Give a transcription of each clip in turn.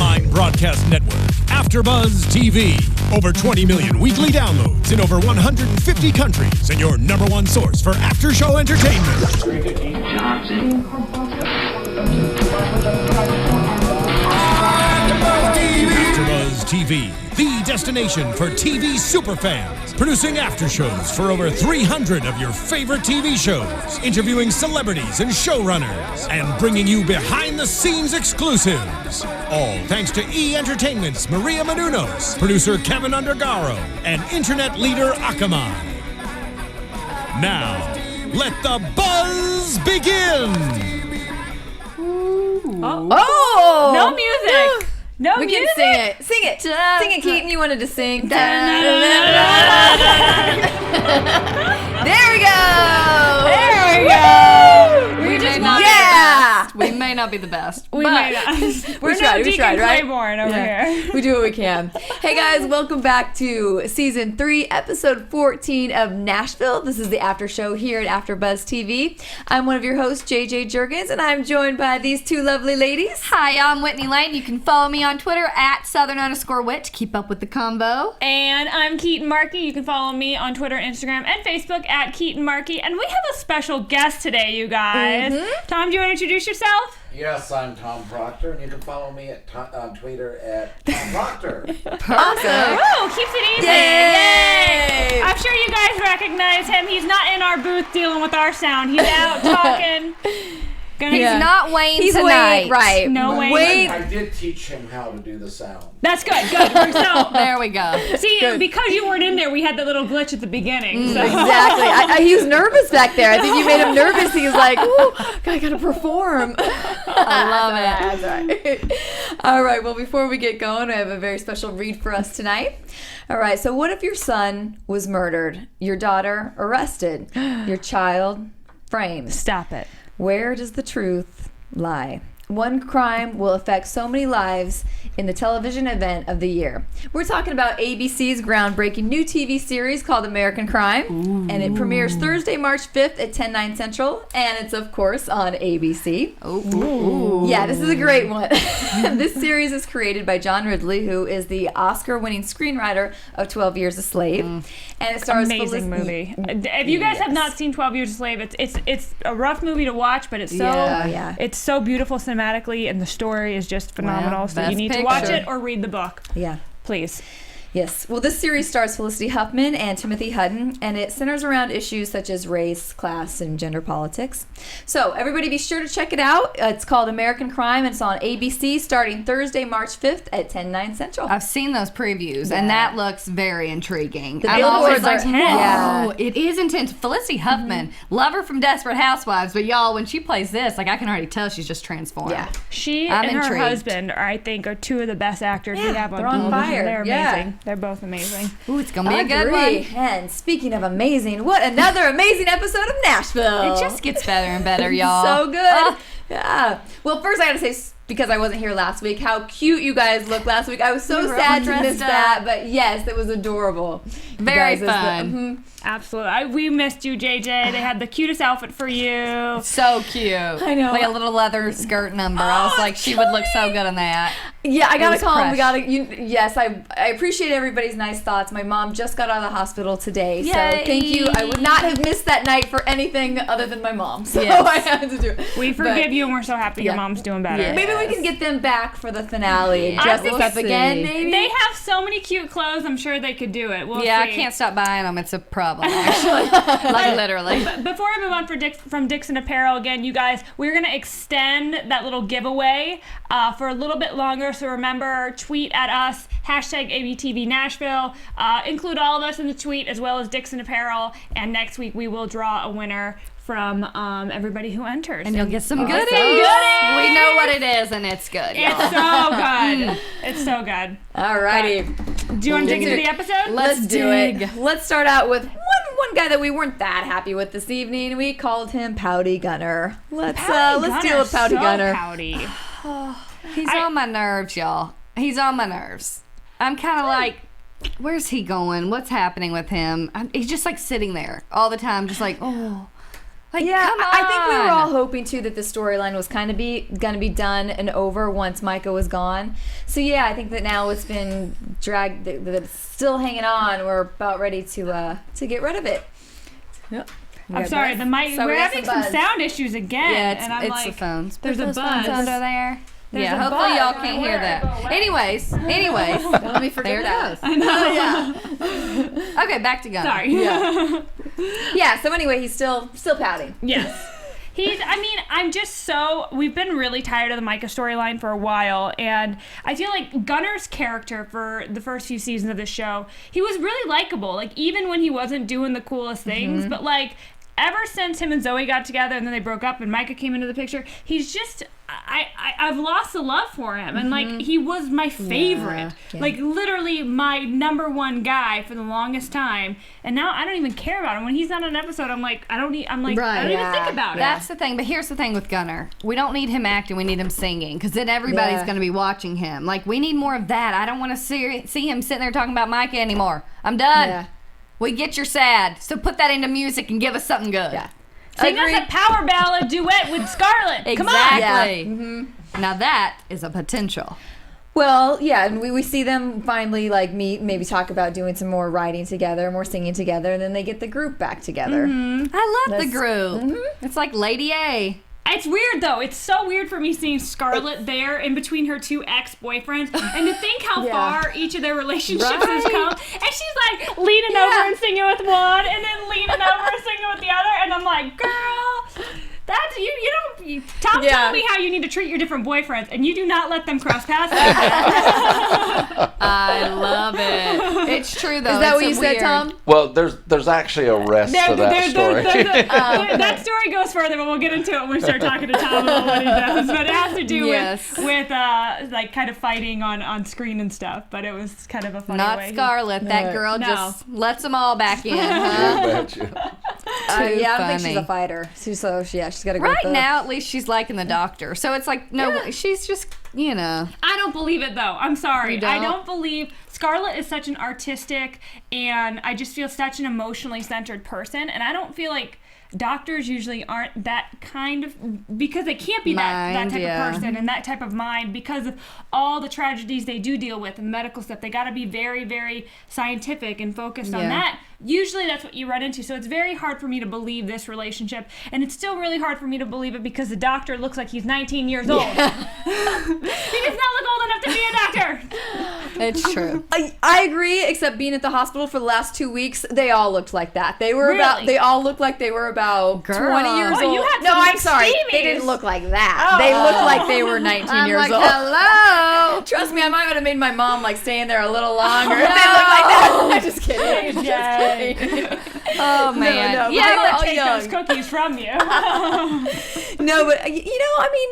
online broadcast network, AFTERBUZZ TV. Over 20 million weekly downloads in over 150 countries, and your number one source for after-show entertainment. AFTERBUZZ TV, the destination for TV superfans. Producing aftershows for over 300 of your favorite TV shows. Interviewing celebrities and showrunners. And bringing you behind-the-scenes exclusives. All thanks to E! Entertainment's Maria Menounos, producer Kevin Undergaro, and internet leader Akamai. Now, let the buzz begin! Oh! No music! No we music! can sing it. Sing it. Sing it, Keetin. You wanted to sing. There we go! There we go! We may not be the best. We may not. We're no Deacon Claiborne over here. We do what we can. Hey guys, welcome back to Season 3, Episode 14 of Nashville. This is the after show here at AFTERBUZZ TV. I'm one of your hosts, JJ Jurgens, and I'm joined by these two lovely ladies. Hi, I'm Whitney Lane. You can follow me on Twitter at Southern_Wit to keep up with the combo. And I'm Keetin Marchi. You can follow me on Twitter, Instagram, and Facebook at Keetin Marchi. And we have a special guest today, you guys. Tom, do you want to introduce yourself? Yes, I'm Tom Proctor, and you can follow me on Twitter at Tom Proctor. Awesome. Oh, keeps it easy. Yay! I'm sure you guys recognize him. He's not in our booth dealing with our sound. He's out talking. He's not Wayne He's tonight. Wayne, right. No Wayne. Wayne. I did teach him how to do the sound. That's good. So, There we go. see, because you weren't in there, we had that little glitch at the beginning. So. Exactly. He was nervous back there. I think you made him nervous. He was like, ooh, I gotta perform. I love it. That's right. All right, well, before we get going, I have a very special read for us tonight. All right, so what if your son was murdered, your daughter arrested, your child framed? Stop it. Where does the truth lie? One crime will affect so many lives in the television event of the year. We're talking about ABC's groundbreaking new TV series called American Crime. And it premieres Thursday, March 5th at 10/9 Central. And it's, of course, on ABC. Ooh. Yeah, this is a great one. This series is created by John Ridley, who is the Oscar-winning screenwriter of 12 Years a Slave. And it stars Amazing movie. If you guys have not seen 12 Years a Slave, it's a rough movie to watch, but it's so it's so beautiful cinematically, and the story is just phenomenal. So you need to watch it or read the book. Yeah. Please. Yes. Well, this series stars Felicity Huffman and Timothy Hutton, and it centers around issues such as race, class, and gender politics. So everybody be sure to check it out. It's called American Crime, and it's on ABC starting Thursday, March 5th at 10/9 Central. I've seen those previews, and that looks very intriguing. The I'm always billboards like, are whoa, intense. it is intense. Felicity Huffman, love her from Desperate Housewives, but y'all, when she plays this, like I can already tell she's just transformed. Yeah. She I'm and her intrigued. husband, I think, are two of the best actors we have on they're on television. fire. They're Yeah. amazing. They're both amazing. Ooh, it's gonna be a good Agree. one. And speaking of amazing, what another amazing episode of Nashville. It just gets better and better, y'all. So good. Yeah. Well, first I gotta say, because I wasn't here last week, how cute you guys looked last week. I was so We were sad all to miss dressed up. that, but yes, it was adorable. You Very guys, it's the- fun. Absolutely. We missed you, JJ. They had the cutest outfit for you. So cute. I know. Like a little leather skirt number. I was like, she would look so good in that. Yeah, I gotta was call him. We crushed. gotta. Yes, I appreciate everybody's nice thoughts. My mom just got out of the hospital today, so Yay. thank you. I would not have missed that night for anything other than my mom. So Yes. I had to do it. We forgive you, and we're so happy your Yeah. mom's doing better. Yeah. Maybe we can get them back for the finale and I dress think us up we'll again. see. Maybe They have so many cute clothes. I'm sure they could do it. We'll Yeah, see. I can't stop buying them. It's a problem, actually. Like, literally. But before I move on from Dixon Apparel, again, you guys, we're going to extend that little giveaway for a little bit longer. So remember, tweet at us, #ABTV Nashville. Include all of us in the tweet as well as Dixon Apparel. And next week we will draw a winner from everybody who enters. And you'll get some goodies. goodies. We know what it is, and it's good. It's so good. It's so good. Alrighty. Do you want to dig into the episode? Let's do dig. it. Let's start out with one guy that we weren't that happy with this evening. We called him Pouty Gunner. Let's deal with Pouty Gunner. Pouty. He's on my nerves, y'all. He's on my nerves. I'm kind of like, where's he going? What's happening with him? He's just like sitting there all the time, just like, oh, Like, Yeah, come on. I think we were all hoping too that the storyline was kind of gonna be done and over once Micah was gone. So yeah, I think that now it's been dragged, that it's still hanging on. We're about ready to get rid of it. Yep. I'm sorry, the mic. So we're we got having some some buzz. sound issues again, Yeah, and I'm it's like, the phones. there's a Put those phones buzz. under there. There's Yeah, a hopefully buzz. y'all can't hear that. Anyways, Don't let me forget there it that. goes. Yeah. Okay, back to Gunner. Sorry. Yeah. Yeah. So anyway, he's still pouting. Yes. We've been really tired of the Micah storyline for a while, and I feel like Gunner's character for the first few seasons of the show, he was really likable, like even when he wasn't doing the coolest things, but like ever since him and Zoe got together and then they broke up and Micah came into the picture, he's just, I've lost the love for him, and like he was my favorite, like literally my number one guy for the longest time, and now I don't even care about him. When he's on an episode, I'm like, I don't even think about it. That's the thing, but here's the thing with Gunner. We don't need him acting, we need him singing, because then everybody's going to be watching him. Like, we need more of that. I don't want to see him sitting there talking about Micah anymore. I'm done. Yeah. We get your sad, so put that into music and give us something good. Yeah. Sing us a power ballad duet with Scarlett. Exactly. Come on. Yeah. Now that is a potential. Well, yeah, and we see them finally like meet, maybe talk about doing some more writing together, more singing together, and then they get the group back together. I love the group. It's like Lady A. It's weird though. It's so weird for me seeing Scarlett there in between her two ex-boyfriends, and to think how far each of their relationships has come. And she's like leaning over and singing with one, and then leaning over and singing with the other, and I'm like, girl, that's you don't. Tom told me how you need to treat your different boyfriends, and you do not let them cross paths like that. I love it. It's true though. Is that what you said, Tom? Well, there's actually a rest to that story. That story goes further, but we'll get into it when we start talking to Tom about what he does. But it has to do with like kind of fighting on screen and stuff. But it was kind of a funny way. Not Scarlett. That girl just lets them all back in. Huh? I don't think she's a fighter. She's got to go. Right now, at least she's liking the doctor. So it's like, no, she's just, I don't believe it though. I'm sorry. You don't? I don't believe Scarlett is such an artistic, and I just feel such an emotionally centered person, and I don't feel like doctors usually aren't that kind of, because they can't be that type of person and that type of mind because of all the tragedies they do deal with and medical stuff. They got to be very, very scientific and focused on that. Usually that's what you run into. So it's very hard for me to believe this relationship, and it's still really hard for me to believe it because the doctor looks like he's 19 years old. He does not look old enough to be a doctor. It's true. I agree, except being at the hospital for the last 2 weeks, they all looked like that. They were they all looked like they were about 20 years old. You had no, I'm sorry. steamies. They didn't look like that. They looked like they were 19 years old. Hello. Trust me, I might have made my mom like staying there a little longer if they looked like that. I'm just kidding. Oh man. No, yeah, they're I all take young. those cookies from you. No, but I mean,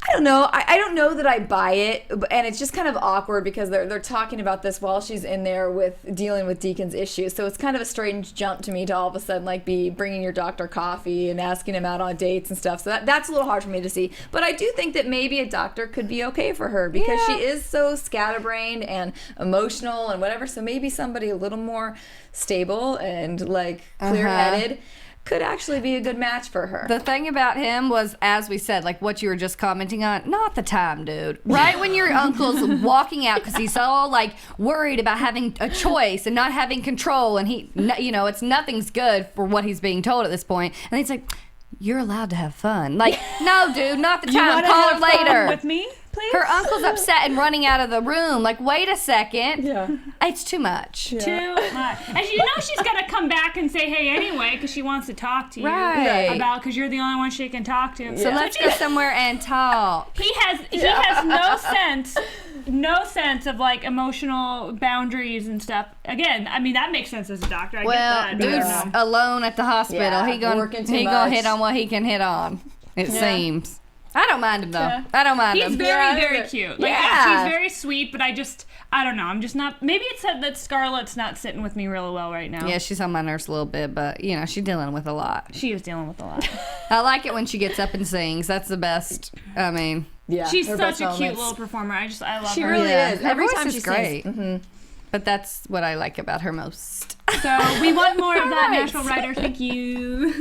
I don't know. I don't know that I buy it, and it's just kind of awkward because they're talking about this while she's in there with dealing with Deacon's issues. So it's kind of a strange jump to me to all of a sudden like be bringing your doctor coffee and asking him out on dates and stuff. So that's a little hard for me to see. But I do think that maybe a doctor could be okay for her because she is so scatterbrained and emotional and whatever. So maybe somebody a little more stable and like clear-headed could actually be a good match for her. The thing about him was, as we said, like what you were just commenting on, not the time, dude. Right when your uncle's walking out because he's all like worried about having a choice and not having control, and he, it's nothing's good for what he's being told at this point, and he's like, "You're allowed to have fun." Like, no, dude, not the time. Call her later. With me, please. Her uncle's upset and running out of the room. Like, wait a second. Yeah. It's too much. Too much. And she's gonna come back and say hey anyway because she wants to talk to you because you're the only one she can talk to. So let's go somewhere and talk. He has no sense of like emotional boundaries and stuff. Again, I mean that makes sense as a doctor. I get that. Dude's alone at the hospital. Yeah, he gonna hit on what he can hit on. It seems. I don't mind him though. Yeah. I don't mind him. He's very, very cute. Like, she's very sweet, but I don't know. I'm just not. Maybe it's that Scarlett's not sitting with me really well right now. Yeah, she's on my nerves a little bit, but she's dealing with a lot. She is dealing with a lot. I like it when she gets up and sings. That's the best. I mean, she's such a cute little performer. I love her. She really is. Her Every voice time is she great. sings. But that's what I like about her most. So we want more of that, Nashville writer. Thank you.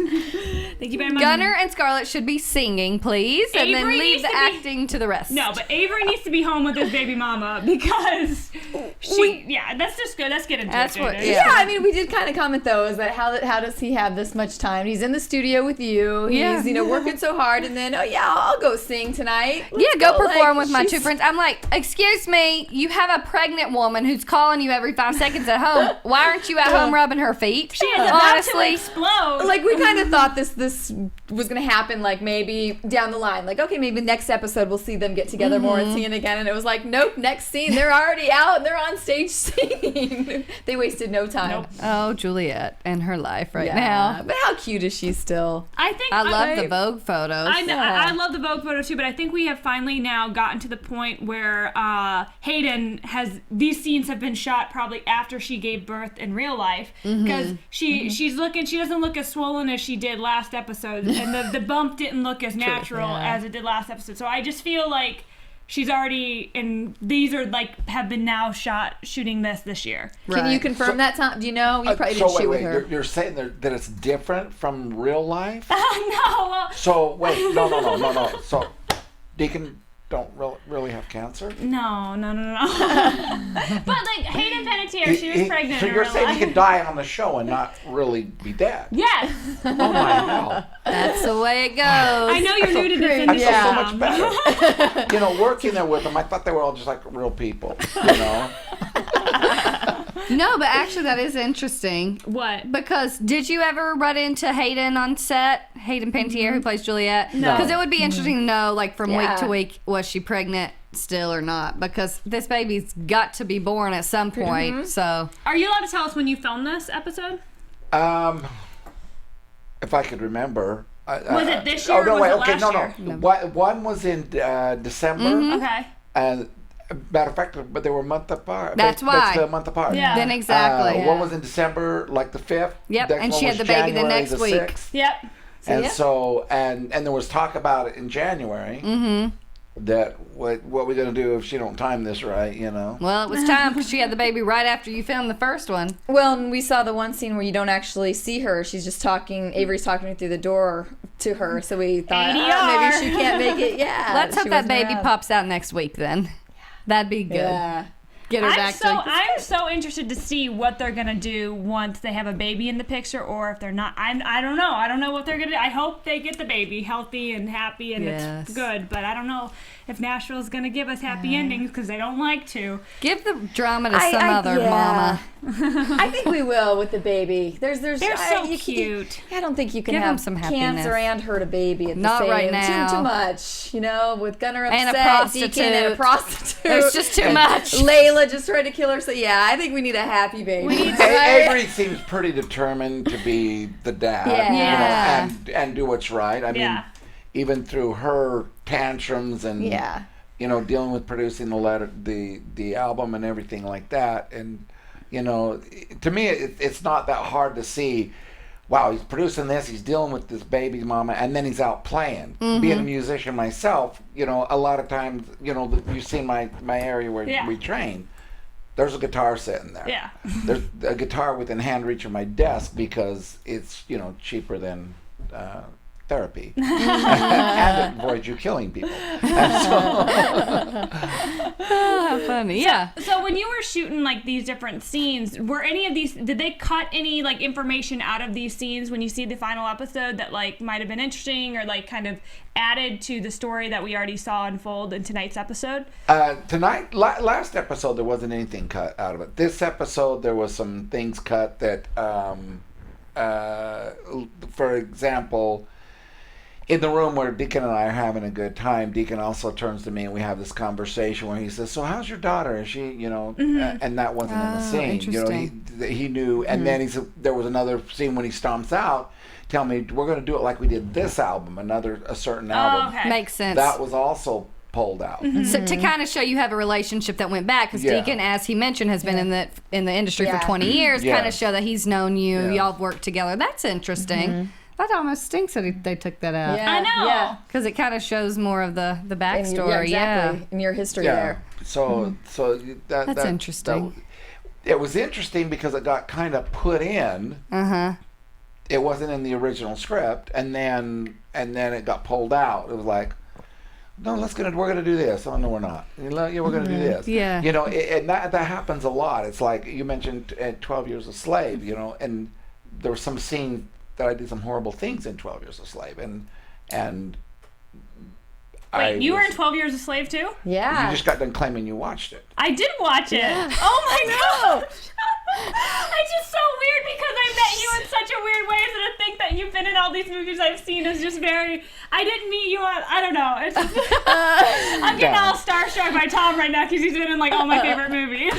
Thank you very much. Gunnar and Scarlett should be singing, please, and then Avery leave needs the to be- acting to the rest. No, but Avery needs to be home with his baby mama because that's just good. Let's get into That's it. what- JJ. Yeah, I mean, we did kind of comment though, is that how does he have this much time? He's in the studio with you. He's working so hard, and then I'll go sing tonight. Yeah, go perform like, with my she's- 2 friends. I'm like, excuse me, you have a pregnant woman who's calling you every 5 seconds at home. Why aren't you at home rubbing her feet? She is about Honestly. to explode. Like, we kind of thought this was gonna happen, like maybe down the line. Like, okay, maybe next episode we'll see them get together more and sing again. And it was like, nope, next scene they're already out and they're on stage singing. They wasted no time. Nope. Oh, Juliette and her life now. But how cute is she still? I think I love the Vogue photos. I know, I love the Vogue photo too, but I think we have finally now gotten to the point where Hayden these scenes have been shot probably after she gave birth in real life, because she doesn't look as swollen as she did last episode, and the bump didn't look as natural as it did last episode. So I just feel like she's already these are like have been now shooting this year. Can you confirm that, Tom? Do you know? You probably didn't shoot with her. You're saying that it's different from real life? No. So wait, no. So Deacon don't really have cancer? No. But like Hayden Panettiere, she was pregnant. So in you're real saying life. he could die on the show and not really be dead? Yes. Oh my hell! That's the way it goes. I know you're new to this I industry. feel so much better. Working there with them, I thought they were all just like real people. No, but actually that is interesting. What? Because did you ever run into Hayden on set? Hayden Panettiere, who plays Juliette? No. Because it would be interesting to know, like, from week Yeah. to week, was she pregnant still or not? Because this baby's got to be born at some point, so... Are you allowed to tell us when you filmed this episode? If I could remember. Was it this year or was it last year? One was in December. Okay. And matter of fact, but they were a month apart. That's why. It's a month apart. Yeah. Then exactly. One was in December, like the 5th. Yep, Next and one she had was the baby the January next week. 6th. Yep. And so, and there was talk about it in January. That what we're gonna do if she don't time this right, Well, it was time because she had the baby right after you filmed the first one. Well, and we saw the one scene where you don't actually see her. She's just talking. Avery's talking through the door to her. So we thought, maybe she can't make it. Yeah. Let's hope she that wasn't baby around. pops out next week then. That'd be good. Yeah. Get her back to I'm so interested to see what they're gonna do once they have a baby in the picture, or if they're not. I don't know. I don't know what they're gonna do. I hope they get the baby healthy and happy and it's good. But I don't know if Nashville's gonna give us happy endings because they don't like to. Give the drama to some other mama. I think we will with the baby. They're so cute. I don't think you can Give them have some cancer happiness. and hurt a baby at the Not same right now. Too much, with Gunnar upset, And a prostitute. Deacon and a prostitute. There's just too much. Layla just tried to kill her. So yeah, I think we need a happy baby. Avery seems pretty determined to be the dad, Yeah. and do what's right. I mean, even through her tantrums and dealing with producing the album and everything like that, and to me it's not that hard to see. Wow, he's producing this, he's dealing with this baby mama, and then he's out playing. Being a musician myself, a lot of times, you've seen my area where we train. There's a guitar sitting there. Yeah. There's a guitar within hand reach of my desk because it's, cheaper than therapy. And it avoids you killing people. And so, How funny. Yeah. So when you were shooting like these different scenes, were any of these? Did they cut any like information out of these scenes when you see the final episode that like might have been interesting or like kind of added to the story that we already saw unfold in tonight's episode? Last episode there wasn't anything cut out of it. This episode there was some things cut that, for example, in the room where Deacon and I are having a good time, Deacon also turns to me and we have this conversation where he says, "So how's your daughter? Is she, and that wasn't in the scene. Interesting. He knew, and then he said there was another scene when he stomps out, tell me we're going to do it like we did this album, a certain album. Okay. Makes sense. That was also pulled out. So to kind of show you have a relationship that went back, because Deacon, as he mentioned, has been in the industry for 20 years, kind of show that he's known you, y'all have worked together. That's interesting. That almost stinks that they took that out. Yeah, I know. Yeah. Because it kind of shows more of the backstory. Exactly. In your history there. So That's interesting. it was interesting because it got kind of put in. It wasn't in the original script, and then it got pulled out. It was like, no, we're gonna do this. Oh no, we're not. Yeah, we're gonna do this. Yeah. You know, and that happens a lot. It's like you mentioned 12 Years a Slave. You know, and there was some scene that I did some horrible things in 12 Years a Slave, and. Wait, you were in 12 Years a Slave too? Yeah. You just got done claiming you watched it. I did watch it. Yeah. Oh my gosh. It's just so weird because I met you in such a weird way, so to think that you've been in all these movies I've seen is just very. I didn't meet you on. I don't know. It's just, I'm getting all starstruck by Tom right now because he's been in like all my favorite movies.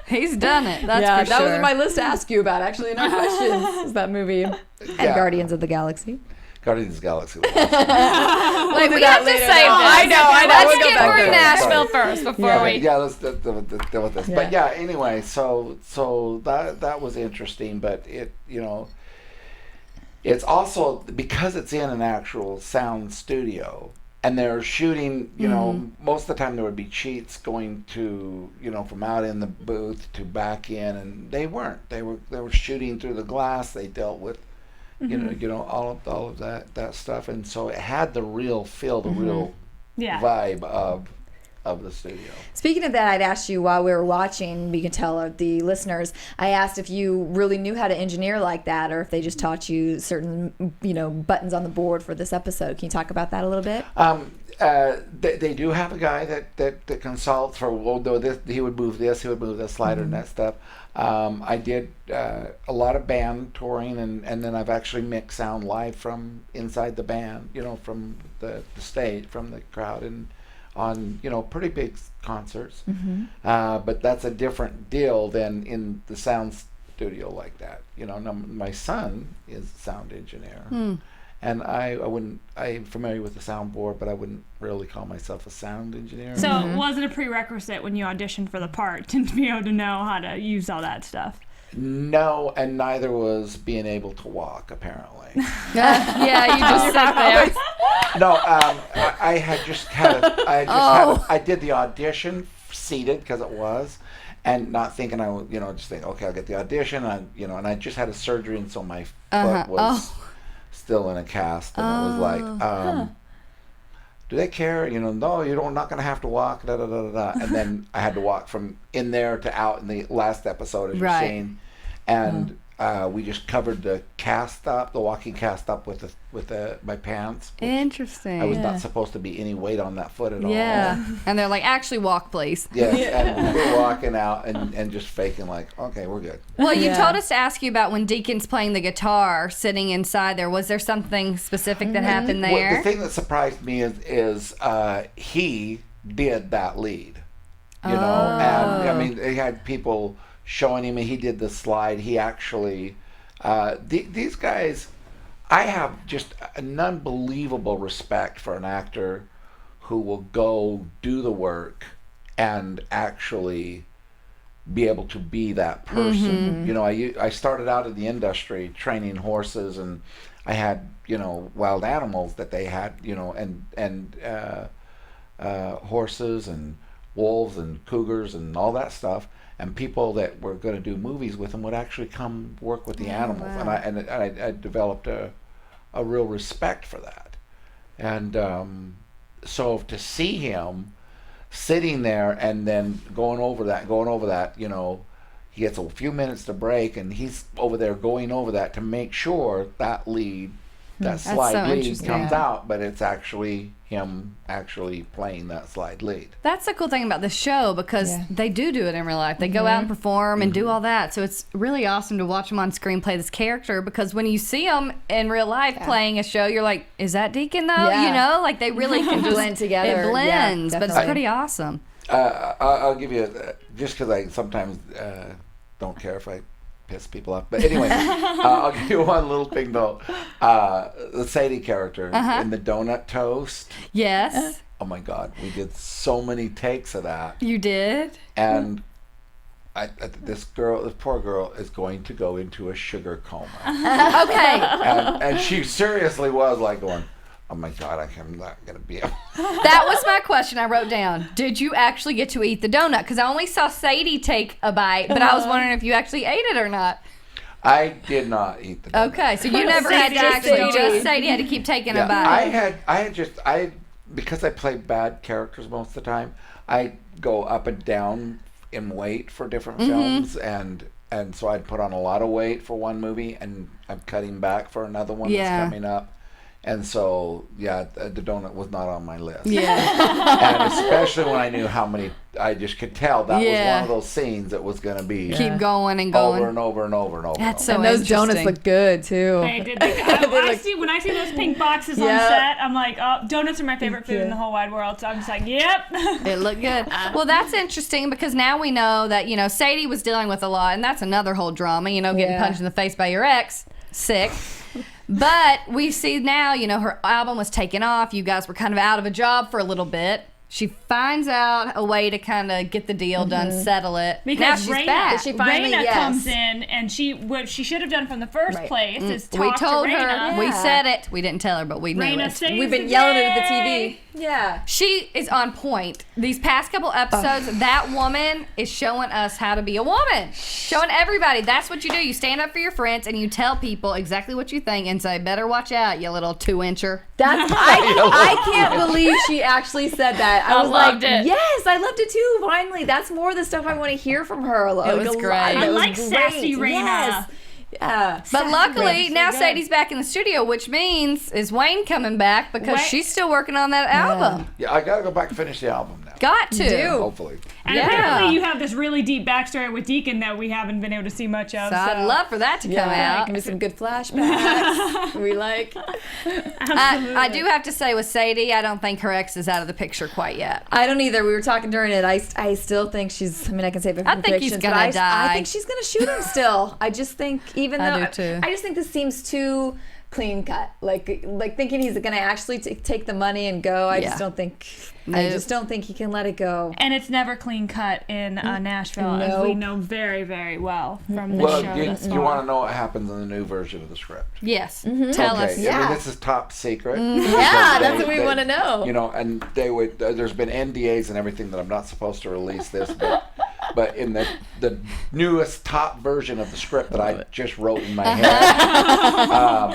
He's done it. That's for sure. That was on my list to ask you about. Actually, in our questions is that movie and Guardians of the Galaxy. Guardians of the Galaxy. Wait, we have to save this. I know. Let's We'll get through Nashville first before we. Yeah, let's deal with this. Yeah. But yeah, anyway, so that was interesting, but it's also because it's in an actual sound studio. And they're shooting, most of the time there would be cheats going to, from out in the booth to back in, and they weren't. They were shooting through the glass. They dealt with, all of that stuff, and so it had the real feel, the real vibe of the studio. Speaking of that, I'd asked you while we were watching, we can tell the listeners, I asked if you really knew how to engineer like that or if they just taught you certain, buttons on the board for this episode. Can you talk about that a little bit? They do have a guy that consults for, he would move this slider and that stuff. I did a lot of band touring, and then I've actually mixed sound live from inside the band, from the stage, from the crowd, and on pretty big concerts. But that's a different deal than in the sound studio like that. Now, my son is a sound engineer. And I'm familiar with the soundboard, but I wouldn't really call myself a sound engineer. So was it a prerequisite when you auditioned for the part to be able to know how to use all that stuff? No, and neither was being able to walk, apparently. Yeah, you just sat there. No, I did the audition seated because it was, and not thinking I would, just think, okay, I'll get the audition, and I just had a surgery, and so my foot was still in a cast, and it was like, do they care? No, you're not going to have to walk, da da da da. And then I had to walk from in there to out in the last episode, as you're seeing, and we just covered the walking cast up with my pants. Interesting. I was not supposed to be any weight on that foot at all. Yeah, and they're like, actually walk, please. Yes, and we're walking out and just faking like, okay, we're good. Well, you told us to ask you about when Deacon's playing the guitar, sitting inside there. Was there something specific that happened there? Well, the thing that surprised me is he did that lead, and I mean, they had people showing him, and he did the slide. He actually, these guys, I have just an unbelievable respect for an actor who will go do the work and actually be able to be that person. I started out in the industry training horses, and I had wild animals that they had, and horses and wolves and cougars and all that stuff. And people that were going to do movies with them would actually come work with the animals, wow. and I developed a real respect for that. And so to see him sitting there and then going over that, he gets a few minutes to break, and he's over there going over that to make sure that lead, that slide lead comes out, but it's actually him actually playing that slide lead. That's the cool thing about the show, because they do it in real life. They go out and perform and do all that. So it's really awesome to watch him on screen play this character, because when you see him in real life playing a show, you're like, is that Deacon though? Like they really can just blend together. It blends, but it's pretty awesome. I'll give you, just because I sometimes don't care if I piss people off. But anyway, I'll give you one little thing though. The Sadie character in the donut toast. Yes. Oh my God, we did so many takes of that. You did? And this poor girl is going to go into a sugar coma. Okay. And she seriously was like going, oh my God, I'm not going to be able. That was my question I wrote down. Did you actually get to eat the donut? Because I only saw Sadie take a bite, but I was wondering if you actually ate it or not. I did not eat the donut. Okay, so you never had to actually, just Sadie had to keep taking a bite. Because I play bad characters most of the time, I go up and down in weight for different films, and so I'd put on a lot of weight for one movie, and I'm cutting back for another one that's coming up. And so, the donut was not on my list. Yeah. And especially when I knew how many, I just could tell that was one of those scenes that was going to be keep going and going over and over and over and over. That's so. And those donuts look good too. They did. When I see those pink boxes on set, I'm like, oh, donuts are my favorite food in the whole wide world. So I'm just like, yep. It looked good. Well, that's interesting because now we know that Sadie was dealing with a lot, and that's another whole drama. Getting punched in the face by your ex, sick. But we see now, her album was taken off. You guys were kind of out of a job for a little bit. She finds out a way to kind of get the deal done, settle it. Because now she's back. Rayna comes in, and what she should have done from the first place is talk to Rayna. We told her. We said it. We didn't tell her, but we knew it. We've been yelling it at the TV. Yeah. She is on point. These past couple episodes, that woman is showing us how to be a woman. Showing everybody. That's what you do. You stand up for your friends, and you tell people exactly what you think and say, better watch out, you little 2-incher. I can't believe she actually said that. I was loved it. Yes, I loved it too. Finally, that's more of the stuff I want to hear from her. It was great. I like sassy Rayna. Yes. Yeah. But luckily, now Sadie's back in the studio, which means is Wayne coming back because she's still working on that album. Yeah, I got to go back and finish the album now. Got to. Hopefully. And apparently you have this really deep backstory with Deacon that we haven't been able to see much of. So I'd love for that to come out. Give me some good flashbacks. We like. I do have to say with Sadie, I don't think her ex is out of the picture quite yet. I don't either. We were talking during it. I still think she's. I can save it for I think he's gonna die. I think she's gonna shoot him still. I just think I just think this seems too clean cut. Like thinking he's gonna actually take the money and go. I just don't think. Nope. I just don't think he can let it go. And it's never clean cut in Nashville, as we know very, very very from the show. You want to know what happens in the new version of the script? Yes. Tell us. I mean, this is top secret. Yeah, that's what we want to know. And they would. There's been NDAs and everything that I'm not supposed to release this, but in the newest top version of the script that I just wrote in my head,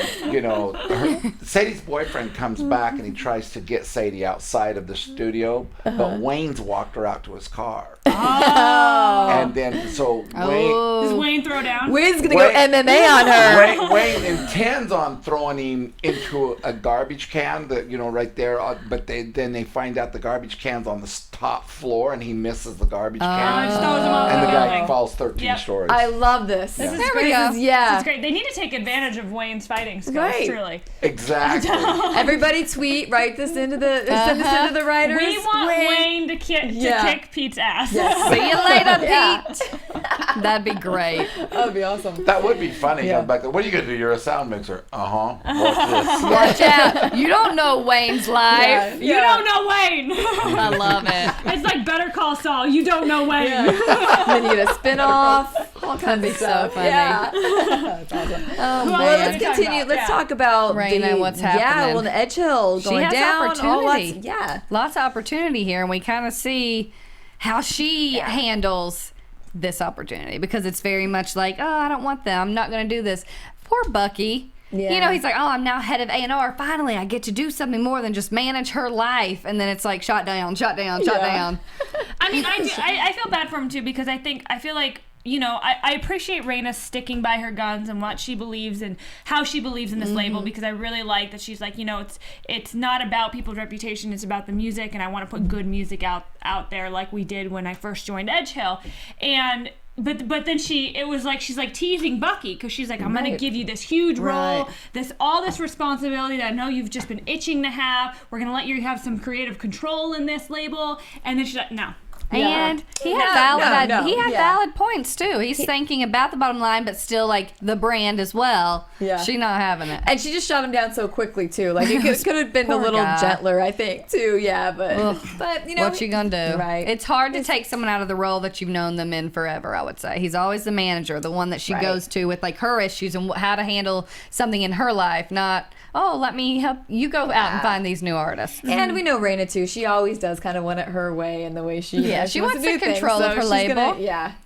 Sadie's boyfriend comes back and he tries to get Sadie outside of the studio, but Wayne's walked her out to his car. Oh. And then Wayne. Does Wayne throw down? Wayne's gonna go MMA on her. Wayne intends on throwing him into a garbage can that right there, but then they find out the garbage can's on the top floor and he misses the garbage can, and the guy falls 13 stories. I love this. This is great. This is great. They need to take advantage of Wayne's fighting skills. Truly. Exactly. Everybody tweet. Write this into the send this into the writers. We want Wayne to kick Pete's ass. Yes. See you later, Pete. That'd be great. That'd be awesome. That would be funny. Yeah. Back there. What are you gonna do? You're a sound mixer. Watch this. Watch out. You don't know Wayne's life. You don't know Wayne. I love it. It's like Better Call Saul. You don't know Wayne. Then you get a spin-off. All kinds of stuff. So funny. Yeah. That's awesome. Oh, man. Well, let's continue. Let's talk about Rayna, what's happening. Yeah, well, the Edge Hill going she has down. Opportunity. Lots of opportunity here, and we kind of see how she handles this opportunity because it's very much like, oh, I don't want them. I'm not going to do this. Poor Bucky. Yeah. He's like, oh, I'm now head of A&R. Finally, I get to do something more than just manage her life. And then it's like shot down. I mean, I feel bad for him too because I feel like, I appreciate Rayna sticking by her guns and what she believes and how she believes in this label because I really like that she's like, it's not about people's reputation, it's about the music, and I want to put good music out there like we did when I first joined Edge Hill. And But then she's like teasing Bucky because she's like, I'm gonna give you this huge role, all this responsibility that I know you've just been itching to have. We're gonna let you have some creative control in this label. And then she's like, no, And he had valid points too. He's thinking about the bottom line, but still like the brand as well. Yeah. She's not having it. And she just shot him down so quickly too. Like it could have been a little gentler, I think, too. Yeah, but you know, what you gonna do? Right. It's hard to take someone out of the role that you've known them in forever. I would say he's always the manager, the one that she goes to with like her issues and how to handle something in her life. Not let me help you go out and find these new artists. And we know Rayna too. She always does kind of want it her way and the way she. Yeah, she wants the control of her label.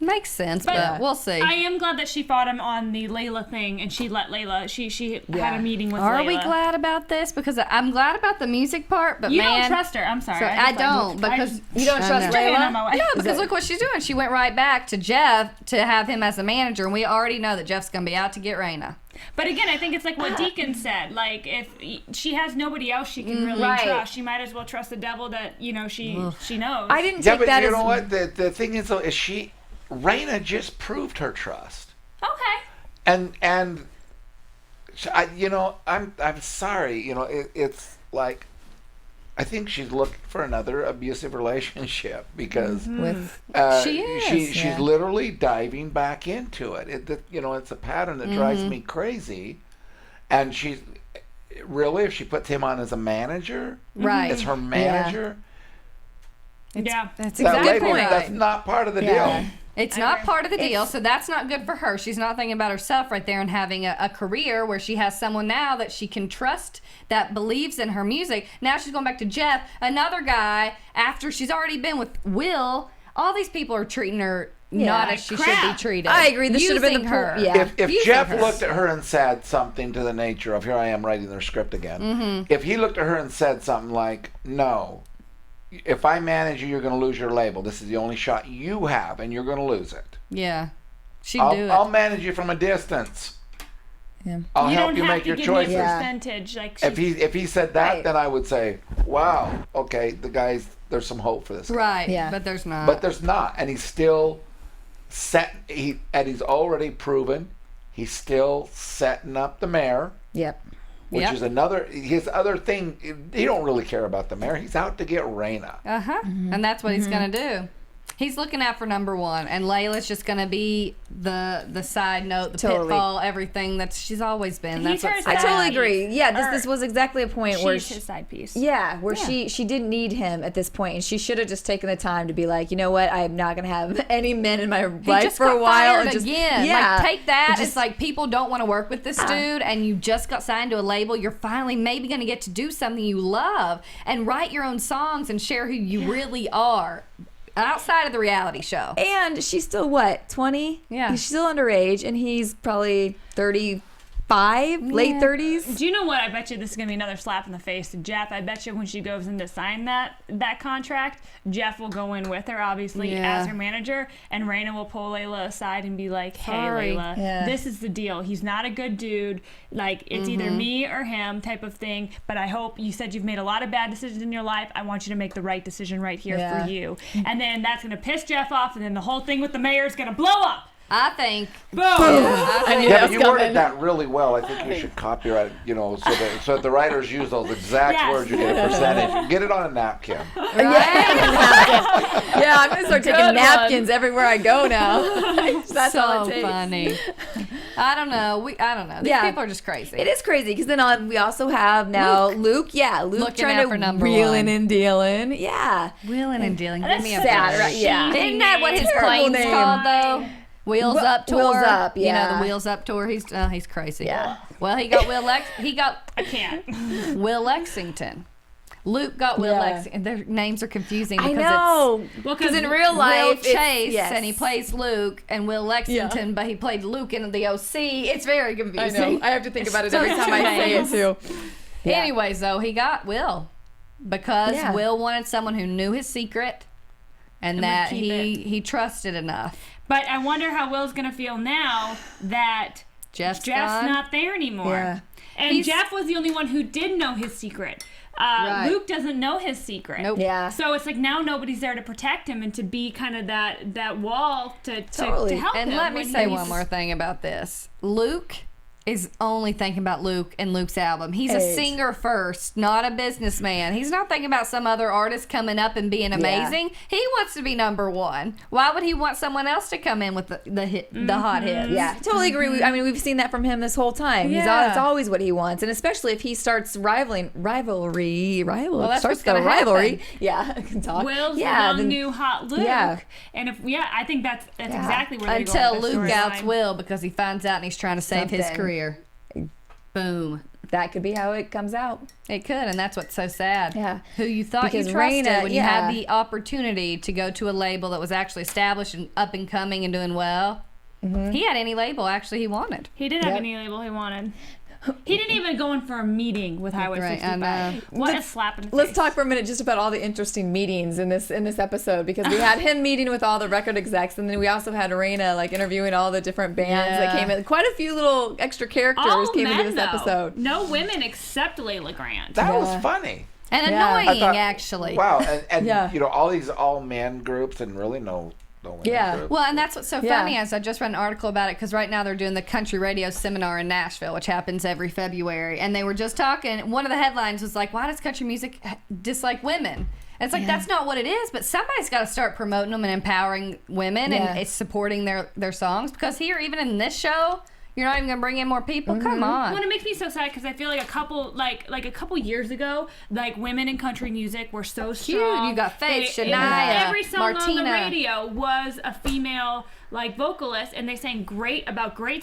Makes sense, but we'll see. I am glad that she fought him on the Layla thing, and she let Layla. She had a meeting with Layla. Are we glad about this? Because I'm glad about the music part, but you don't trust her. I'm sorry. So I don't because you don't trust Layla. No, because look what she's doing. She went right back to Jeff to have him as a manager, and we already know that Jeff's gonna be out to get Rayna. But again, I think it's like what Deacon said. Like, if she has nobody else she can really trust, she might as well trust the devil that, you know, she knows. I didn't take that as... you know what? The thing is, though, is Rayna just proved her trust. Okay. And you know, I'm sorry. You know, it's like... I think she's looking for another abusive relationship because she's literally diving back into it. You know, it's a pattern that drives me crazy. And she's really, if she puts him on as a manager, as her manager, that's exactly right. That's not part of the deal. It's not part of the deal, so that's not good for her. She's not thinking about herself right there and having a career where she has someone now that she can trust that believes in her music. Now she's going back to Jeff, another guy, after she's already been with Will. All these people are treating her not as she should be treated. I agree. This should have been her. If Jeff looked at her and said something to the nature of, here I am writing their script again. If he looked at her and said something like, no, if I manage you, you're going to lose your label. This is the only shot you have, and you're going to lose it. Yeah. I'll manage you from a distance. Yeah. I'll help you make your choices. Percentage, like if he said that, then I would say, wow, okay, there's some hope for this guy. Right, but there's not. But there's not, and he's still and he's already proven he's still setting up the mayor. Yep. Which is his other thing. He don't really care about the mayor. He's out to get Rayna. And that's what he's going to do. He's looking out for number one, and Layla's just going to be the side note, the pitfall, everything that she's always been. That's what I totally agree. Yeah, this was exactly a point where she's his side piece. Yeah, where she didn't need him at this point, and she should have just taken the time to be like, you know what, I am not going to have any men in my life for a while. And just again. Yeah, like, take that. It's like people don't want to work with this dude, and you just got signed to a label. You're finally maybe going to get to do something you love and write your own songs and share who you really are. Outside of the reality show. And she's still, 20? Yeah. She's still underage, and he's probably 35, late 30s. Do you know what? I bet you this is going to be another slap in the face to Jeff. I bet you when she goes in to sign that contract, Jeff will go in with her, obviously, as her manager, and Rayna will pull Layla aside and be like, hey, Layla, this is the deal. He's not a good dude. Like, it's either me or him type of thing, but I hope you said you've made a lot of bad decisions in your life. I want you to make the right decision right here for you. And then that's going to piss Jeff off, and then the whole thing with the mayor is going to blow up. I think. Boom. But you worded that really well. I think you should copyright it, you know, so that the writers use those exact words. You get a percentage. Get it on a napkin. I'm gonna start taking napkins everywhere I go now. That's all it takes. Funny. I don't know. These people are just crazy. It is crazy because then we also have now Luke. Luke trying to wheeling and dealing. Yeah, wheeling and dealing. That's sad, right? Yeah. Isn't that what his plane's called though? Wheels Up tour. Wheels Up, You know, the Wheels Up tour. He's crazy. Yeah. Well, he got I can't. Will Lexington. Luke got Will Lexington. Their names are confusing because I know. Because in real life, Will Chase and he plays Luke, and Will Lexington, but he played Luke in the OC. It's very confusing. I know. I have to think about it every time I say it too. Anyways, though, he got Will because Will wanted someone who knew his secret and that he trusted enough. But I wonder how Will's going to feel now that Jeff's not there anymore. Yeah. And Jeff was the only one who did know his secret. Luke doesn't know his secret. Nope. Yeah. So it's like now nobody's there to protect him and to be kind of that wall to help him. And let me say one more thing about this. Luke is only thinking about Luke and Luke's album. He's a singer first, not a businessman. He's not thinking about some other artist coming up and being amazing. He wants to be number one. Why would he want someone else to come in with the hot hits? Yeah, totally agree. I mean, we've seen that from him this whole time. It's always what he wants, and especially if he starts rivalry. Well, that's starts what's the rivalry. happen. Yeah, I can talk. Will's young new hot Luke. Yeah. And I think that's exactly where they go until with the Luke outs storyline. Will because he finds out and he's trying to save his career. Boom. That could be how it comes out. It could, and that's what's so sad. Yeah. Who you thought Because you trusted Rayna, when you had the opportunity to go to a label that was actually established and up and coming and doing well. He had any label actually he wanted. He did have any label he wanted. He didn't even go in for a meeting with Highway 65. What a slap in the face. Let's talk for a minute just about all the interesting meetings in this episode, because we had him meeting with all the record execs, and then we also had Rayna like interviewing all the different bands that came in. Quite a few little extra characters came into this episode. No women except Layla Grant. That was funny. And annoying, actually. Wow, and you know, all these all-man groups and really no women groups. Well, and that's what's so funny is I just read an article about it because right now they're doing the country radio seminar in Nashville, which happens every February, and they were just talking. One of the headlines was like, "Why does country music dislike women?" And it's like that's not what it is, but somebody's got to start promoting them and empowering women and it's supporting their songs, because here, even in this show, you're not even gonna bring in more people. Come on. Well, it makes me so sad because I feel like a couple years ago, like women in country music were so strong. You got Faith, Shania, every song Martina on the radio was a female like vocalist, and they sang great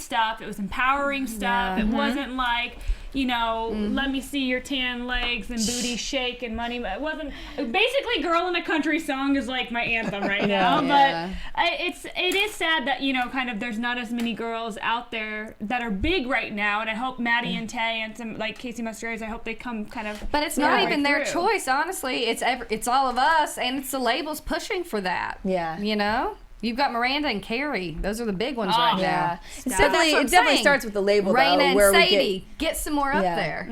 stuff. It was empowering stuff. It wasn't like, you know, let me see your tan legs and booty shake and money. It wasn't. Basically, "Girl in a Country Song" is like my anthem right now. But it is sad that, you know, kind of there's not as many girls out there that are big right now. And I hope Maddie and Tay and some like Casey Musgraves, I hope they come kind of. But it's not even their through. choice, honestly. It's all of us, and it's the labels pushing for that. Yeah. You know. You've got Miranda and Carrie. Those are the big ones right now. It definitely starts with the label, Rayna though, where and Sadie. Get some more up there.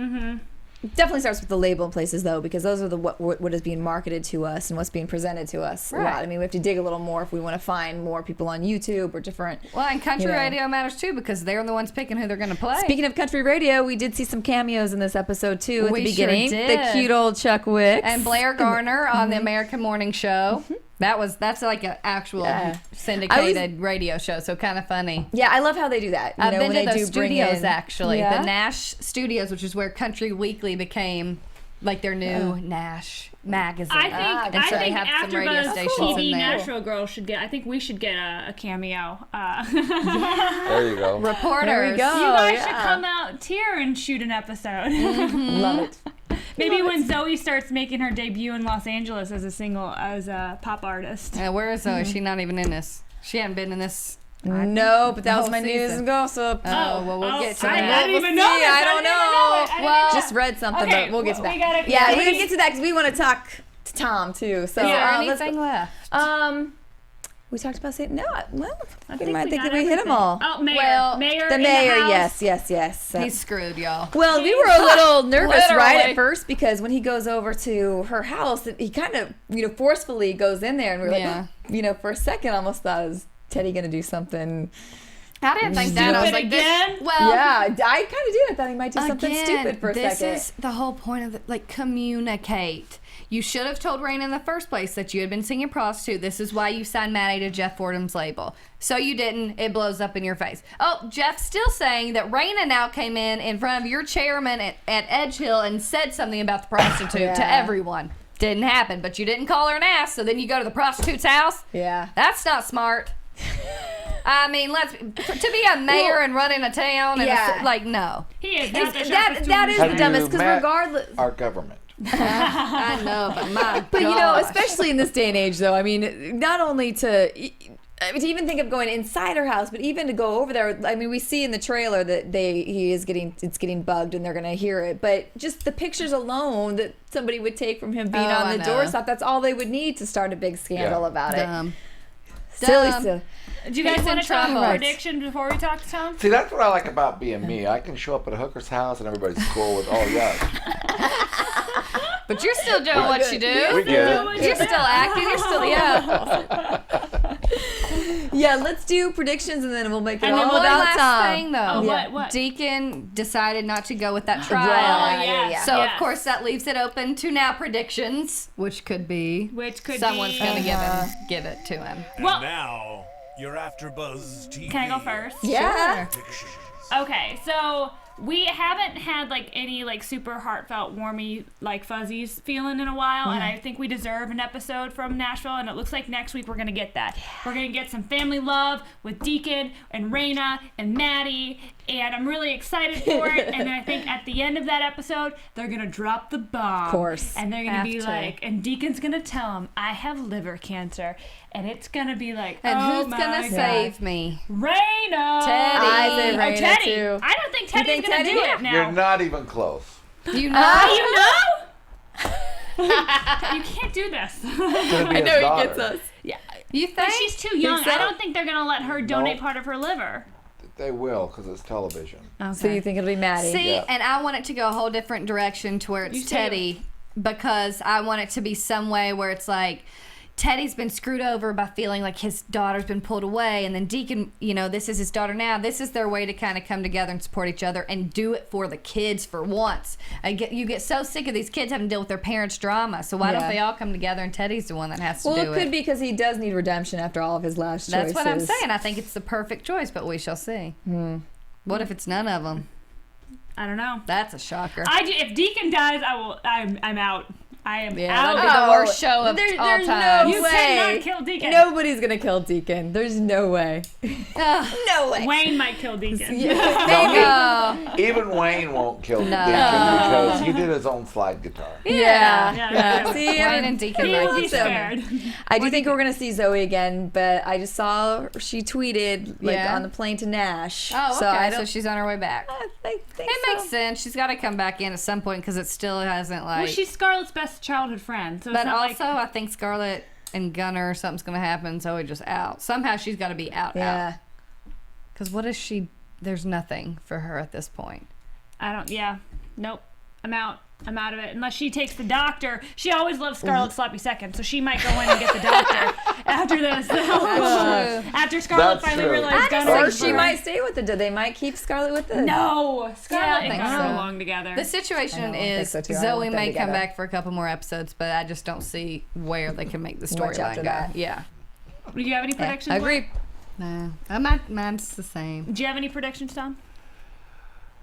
It definitely starts with the label in places, though, because those are what is being marketed to us and what's being presented to us a lot. I mean, we have to dig a little more if we want to find more people on YouTube or different. Well, and country radio matters too, because they're the ones picking who they're going to play. Speaking of country radio, we did see some cameos in this episode too at the beginning. Sure did. The cute old Chuck Wicks and Blair Garner on the American Morning Show. That's like an actual syndicated radio show, so kind of funny. Yeah, I love how they do that. I've been to those studios, actually. Yeah? The Nash Studios, which is where Country Weekly became like their new Nash magazine. I think they have some radio AfterBuzz stations TV in there. Nashville girls should get. I think we should get a cameo. There you go. Reporters. There we go. You guys should come out here and shoot an episode. Love it. Maybe when Zoe starts making her debut in Los Angeles as a pop artist. Where is Zoe? She's not even in this. She hadn't been in this. No, but that was whole my news season. and gossip. Oh, well, we'll get to I that. didn't even know this. I don't know. Well, Just read something, but we'll get to that. we gotta- we're gonna get to that because we want to talk to Tom too. So Is there let's anything go. left? We talked about saying no. Well, I I think might we think got that we hit them everything. all. Oh, mayor. Well, mayor. The in mayor, the house. yes. He's screwed, y'all. Well, we were a little nervous, right, Literally. at first, because when he goes over to her house, he kind of, forcefully goes in there, and we're like, for a second, I almost thought, is Teddy gonna do something? I didn't think that. I was like, again? well, Yeah, I kind of did. I thought he might do something again, stupid for a second. This is the whole point of communicate. You should have told Rayna in the first place that you had been singing prostitute. This is why you signed Maddie to Jeff Fordham's label. So you didn't. It blows up in your face. Oh, Jeff's still saying that Rayna now came in front of your chairman at Edge Hill and said something about the prostitute to everyone. Didn't happen, but you didn't call her an ass, so then you go to the prostitute's house? Yeah. That's not smart. I mean, to be a mayor and running a town, and no. He is. That is the dumbest, because regardless... Our government. I know, but my But, gosh. especially in this day and age, though, I mean, not only to even think of going inside her house, but even to go over there. I mean, we see in the trailer that it's getting bugged and they're going to hear it. But just the pictures alone that somebody would take from him being on the doorstep, that's all they would need to start a big scandal about it. Silly. Do you guys want to talk trouble. prediction before we talk to Tom? See, that's what I like about being me. I can show up at a hooker's house and everybody's cool with, But you're still doing what you do. We get it. You're still acting. You're still, Yeah, let's do predictions and then we'll make it And then all one about last Tom. thing, though. Oh, what? Deacon decided not to go with that trial. yes. So, Yes. of course, that leaves it open to now predictions, which could be someone's going to give it to him. And now, your AFTERBUZZ TV. Can I go first? Yeah. predictions. Okay, so we haven't had like any like super heartfelt, warmy, like fuzzies feeling in a while, and I think we deserve an episode from Nashville, and it looks like next week we're gonna get that. We're gonna get some family love with Deacon and Rayna and Maddie, and I'm really excited for it. And then I think at the end of that episode, they're gonna drop the bomb. Of course. And they're gonna be Have to. like, and Deacon's gonna tell him, I have liver cancer, and it's gonna be like, And oh who's my going to God. save me? Rayna. Teddy. I say Oh, Rayna, Teddy. too. I don't think Teddy's think gonna Teddy? do it now. You're not even close. You know? You know? You can't do this. It's gonna be his daughter. Yeah. You But think? she's too young. so? I don't think they're gonna let her donate Nope. part of her liver. They will, because it's television. So you think it'll be Maddie? See, Yeah. and I want it to go a whole different direction to where You it's say Teddy, because I want it to be some way where it's like Teddy's been screwed over by feeling like his daughter's been pulled away, and then Deacon, you know, this is his daughter now. This is their way to kind of come together and support each other and do it for the kids for once. You get so sick of these kids having to deal with their parents' drama, so why don't Yeah. they all come together and Teddy's the one that has to Well, do it could be because he does need redemption after all of his last That's choices. what I'm saying. I think it's the perfect choice, but we shall see. What if it's none of them? I don't know. That's a shocker. If Deacon dies, I'm out. I am Yeah, out. that'd be the worst show of There's all no time. You way. cannot kill Deacon. Nobody's gonna kill Deacon. There's no way. No way. Wayne might kill Deacon. Even Wayne won't kill Deacon because he did his own slide guitar. Yeah. Yeah. See, Wayne and Deacon He like will be each other. spared. I do think we're gonna see Zoe again, but I just saw she tweeted like Yeah. on the plane to Nash. Oh, okay. So I don't. she's on her way back. I think It so. makes sense. She's got to come back in at some point because it still hasn't like. Well, she's Scarlett's best childhood friend. So it's but not also, like, I think Scarlett and Gunner, something's gonna happen. Zoe just out. Somehow she's got to be out. Yeah. Because what is she? There's nothing for her at this point. I don't. Yeah. Nope. I'm out. I'm out of it. Unless she takes the doctor. She always loves Scarlett sloppy seconds, so she might go in and get the doctor after this. After Scarlett That's finally true. realized Gunner. Or That's she true. might stay with the. They might keep Scarlett with the. No, Scarlett I and think Gunner so. belong together. The situation I think is so too. I Zoe want them may come together. back for a couple more episodes, but I just don't see where they can make the Much storyline after go. that. Yeah. Do you have any predictions? I agree. No, mine's the same. Do you have any predictions, Tom?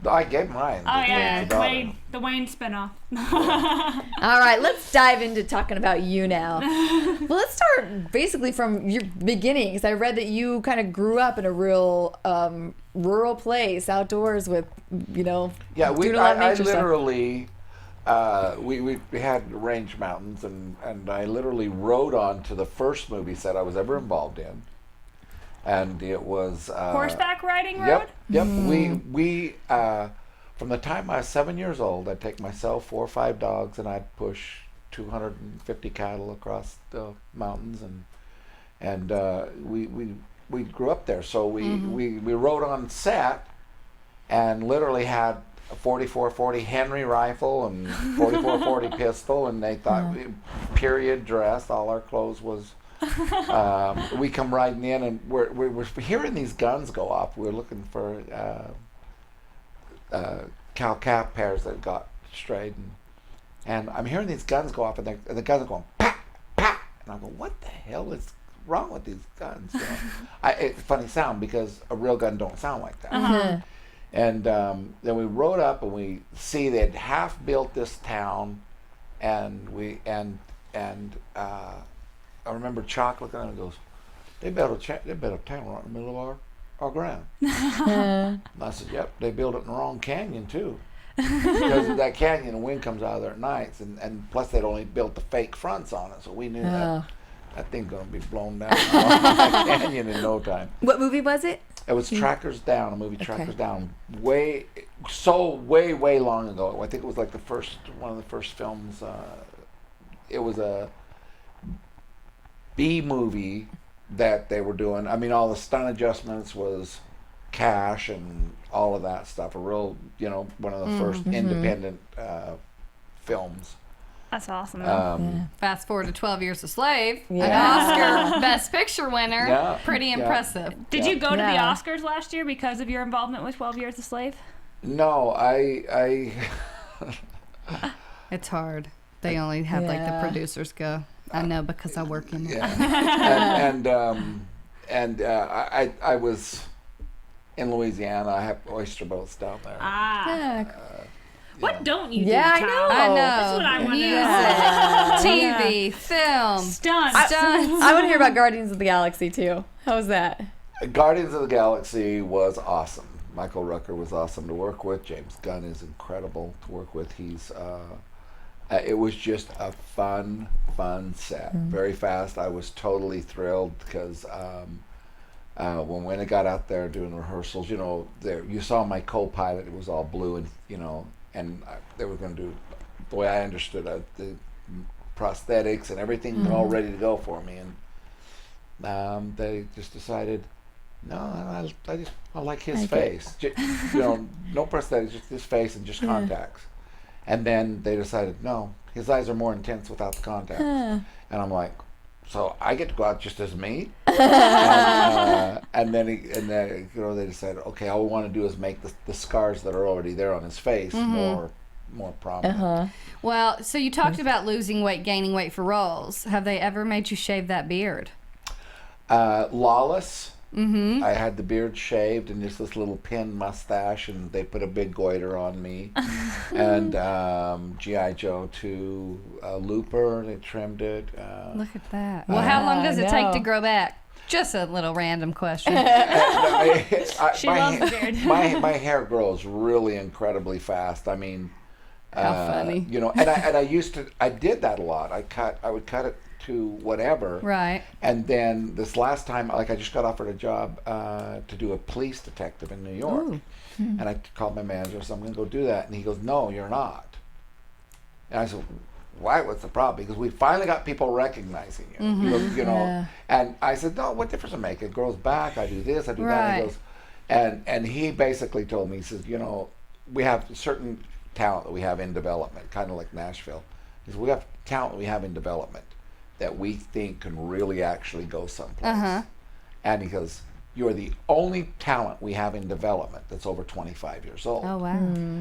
I gave mine. Oh yeah, The daughter. the Wayne spinoff. All right, let's dive into talking about you now. Well, let's start basically from your beginning, because I read that you kind of grew up in a real rural place, outdoors with, Yeah, doing a lot of I nature stuff. literally, we had range mountains, and I literally rode on to the first movie set I was ever involved in, and it was Horseback riding road. Yep. We from the time I was 7 years old, I'd take myself 4 or 5 dogs, and I'd push 250 cattle across the mountains, and we grew up there. So we rode on set, and literally had a 44-40 Henry rifle and 44-40 pistol, and they thought period dress. All our clothes was. We come riding in, and we're hearing these guns go off. We're looking for cow-calf pairs that got strayed, and I'm hearing these guns go off, and the guns are going pat pat, and I go, what the hell is wrong with these guns? It's a funny sound because a real gun don't sound like that. And then we rode up, and we see they'd half built this town, and I remember Chalk looking at me and goes, they built a town right in the middle of our ground. And I said, yep, they built it in the wrong canyon too. Because of that canyon, the wind comes out of there at nights, and plus they'd only built the fake fronts on it, so we knew that thing's going to be blown down that canyon in no time. What movie was it? It was Trackers Down, a movie Trackers Down, way long ago. I think it was like one of the first films. It was a B movie that they were doing. I mean, all the stunt adjustments was cash and all of that stuff. A real, one of the first independent films. That's awesome. Fast forward to 12 Years a Slave, an Oscar Best Picture winner. Yeah. Pretty impressive. Did you go to the Oscars last year because of your involvement with 12 Years a Slave? No, I It's hard. They only have like the producers go. I know because I work in it. I was in Louisiana. I have oyster boats down there. What don't you do, I Tom? know. I know. That's what I want to know. TV, film, Stunts. I want to hear about Guardians of the Galaxy too. How was that? Guardians of the Galaxy was awesome. Michael Rooker was awesome to work with. James Gunn is incredible to work with. He's it was just a fun set. Very fast. I was totally thrilled because when I got out there doing rehearsals, you saw my co-pilot. It was all blue, and and they were going to do, the way I understood it, the prosthetics and everything all ready to go for me, and they just decided, no, I like his face. No prosthetics, just his face and just contacts. And then they decided, no, his eyes are more intense without the contacts. And I'm like, so I get to go out just as me? and then they decided, okay, all we want to do is make the scars that are already there on his face more prominent. Well, so you talked about losing weight, gaining weight for roles. Have they ever made you shave that beard? Lawless. I had the beard shaved and just this little pin mustache, and they put a big goiter on me. And G.I. Joe 2, Looper, they trimmed it. Look at that. Well, how long does it take to grow back? Just a little random question. She loves the beard. My hair grows really incredibly fast. I mean, how funny. I did that a lot. I would cut it to whatever. Right. And then this last time, I just got offered a job to do a police detective in New York. Ooh. And I called my manager, so I'm going to go do that. And he goes, no, you're not. And I said, why? What's the problem? Because we finally got people recognizing you. He goes, and I said, no, what difference does it make? It grows back. I do this, I do that. And he goes, and he basically told me, he says, we have certain talent that we have in development, kind of like Nashville. He says, we have talent that we have in development that we think can really actually go someplace. And he goes, you're the only talent we have in development that's over 25 years old. Oh, wow.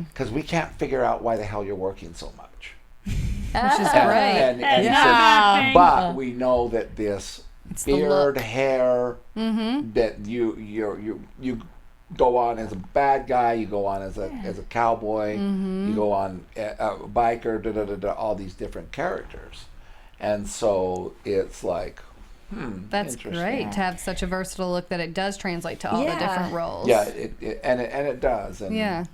Because we can't figure out why the hell you're working so much. Which is great. And he said, but we know that this beard, hair, that you go on as a bad guy, you go on as a cowboy, you go on a biker, all these different characters. And so it's like, that's great to have such a versatile look that it does translate to all the different roles. Yeah, it does. And,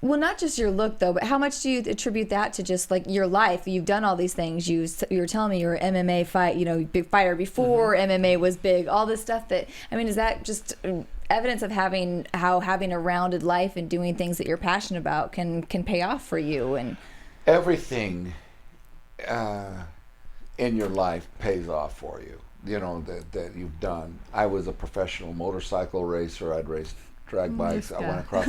well, not just your look though, but how much do you attribute that to just like your life? You've done all these things. You were telling me you were an MMA fight, big fighter before MMA was big. All this stuff is that just evidence of having a rounded life and doing things that you're passionate about can pay off for you? And everything in your life pays off for you, that you've done. I was a professional motorcycle racer. I'd raced drag bikes. I went across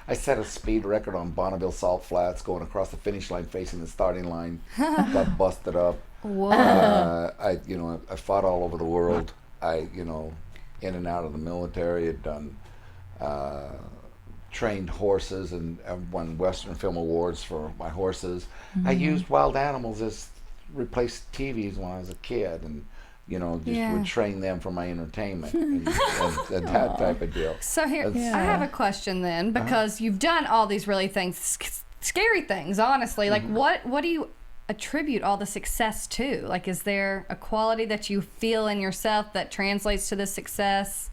I set a speed record on Bonneville Salt Flats going across the finish line facing the starting line. Got busted up. Whoa. I fought all over the world. In and out of the military. Had done trained horses and won Western Film Awards for my horses. I used wild animals as replaced TVs when I was a kid, and would train them for my entertainment and that type of deal. So here, I have a question then, because you've done all these really scary things, honestly. Like, what do you attribute all the success to? Like, is there a quality that you feel in yourself that translates to this success?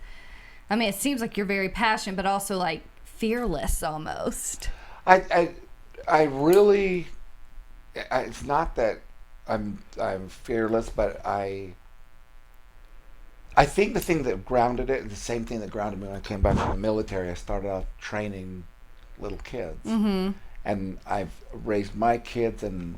I mean, it seems like you're very passionate, but also like fearless almost. I really, it's not that I'm fearless, but I think the thing that grounded it, the same thing that grounded me when I came back from the military, I started out training little kids, and I've raised my kids, and